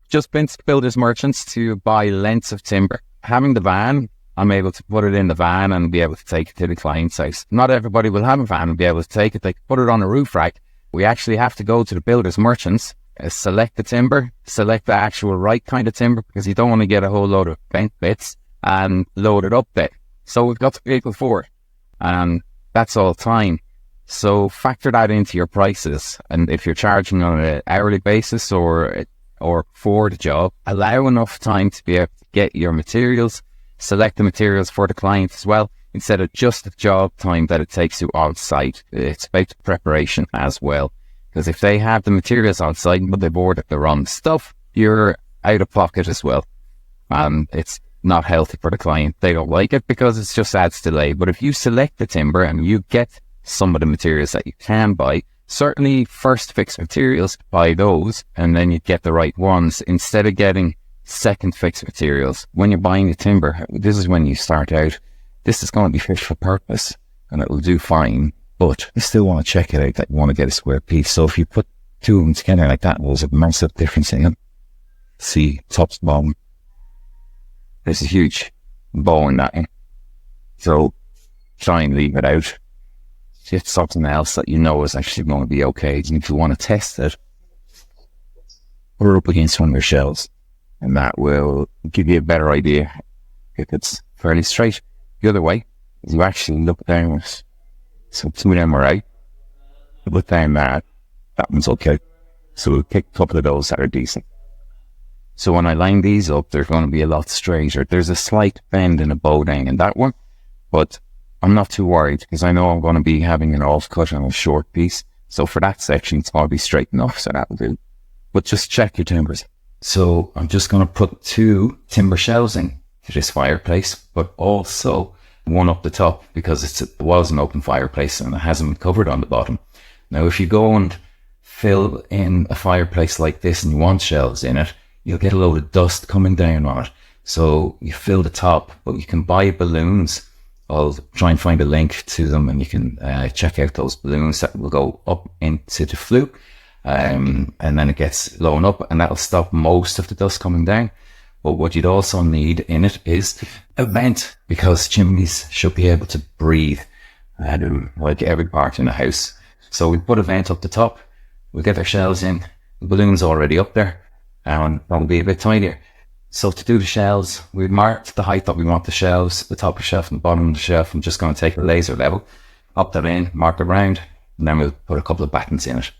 just been to builders merchants to buy lengths of timber. Having the van, I'm able to put it in the van and be able to take it to the client's house. Not everybody will have a van and be able to take it. They can put it on a roof rack. We actually have to go to the builders merchants, select the timber, select the actual right kind of timber, because you don't want to get a whole load of bent bits and load it up there. So we've got the vehicle for it, and that's all time. So factor that into your prices, and if you're charging on an hourly basis or for the job, allow enough time to be able to get your materials, select the materials for the client as well, instead of just the job time that it takes you on site. It's about the preparation as well, because if they have the materials on site but they've ordered the wrong stuff, you're out of pocket as well, and it's not healthy for the client. They don't like it because it just adds delay. But if you select the timber and you get some of the materials that you can buy, certainly first fixed materials, buy those, and then you get the right ones instead of getting second fixed materials. When you're buying the timber, this is when you start out. This is going to be fit for purpose and it will do fine, but you still want to check it out, that you want to get a square piece. So if you put two of them together like that, there's a massive difference in them. See, top to bottom, there's a huge bow in that. So try and leave it out. Get something else that you know is actually going to be okay. And if you want to test it, put it up against one of your shelves, and that will give you a better idea if it's fairly straight. The other way is you actually look downwards. So two of them are out. You look down that one's okay. So we'll pick a couple of those that are decent. So when I line these up, they're going to be a lot straighter. There's a slight bend and a bow down in that one, but I'm not too worried because I know I'm going to be having an off cut on a short piece. So for that section, it's going to be straight enough, so that will do. But just check your timbers. So I'm just going to put two timber shelves in to this fireplace, but also one up the top because it was an open fireplace and it hasn't been covered on the bottom. Now, if you go and fill in a fireplace like this and you want shelves in it, you'll get a load of dust coming down on it. So you fill the top, but you can buy balloons. I'll try and find a link to them and you can check out those balloons that will go up into the flue. And then it gets blown up and that'll stop most of the dust coming down. But what you'd also need in it is a vent, because chimneys should be able to breathe, like every part in the house. So we put a vent up the top, we'll get our shelves in, the balloon's already up there, and that'll be a bit tinier. So to do the shelves, we marked the height that we want the shelves, the top of the shelf and the bottom of the shelf. I'm just going to take a laser level, pop that in, mark it round, and then we'll put a couple of battens in it.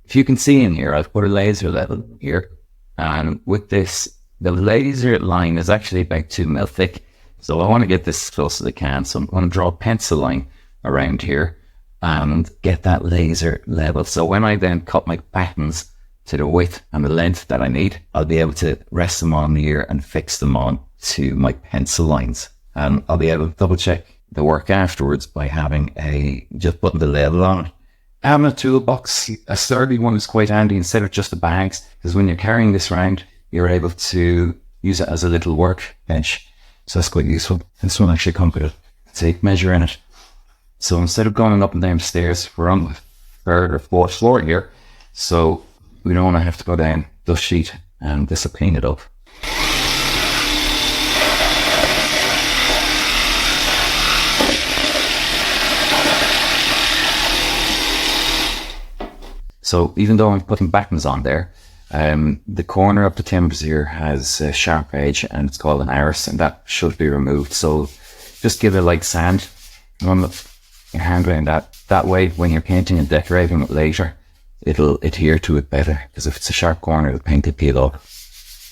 If you can see in here, I've put a laser level here, and with this, the laser line is actually about 2 mil thick. So I want to get this as close as I can. So I'm going to draw a pencil line around here and get that laser level. So when I then cut my battens to the width and the length that I need, I'll be able to rest them on here and fix them on to my pencil lines. And I'll be able to double check the work afterwards by just putting the label on it. Having a toolbox, a sturdy one, is quite handy instead of just the bags, because when you're carrying this around, you're able to use it as a little workbench. So that's quite useful. This one actually comes with a tape measure in it. So instead of going up and down the stairs, we're on the third or fourth floor here. So we don't want to have to go down dust sheet, and this will clean it up. So even though I'm putting battens on there, the corner of the timbers here has a sharp edge and it's called an Arris, and that should be removed. So just give it a light sand, run your hand around that. That way, when you're painting and decorating it later, it'll adhere to it better, because if it's a sharp corner, the paint will peel off.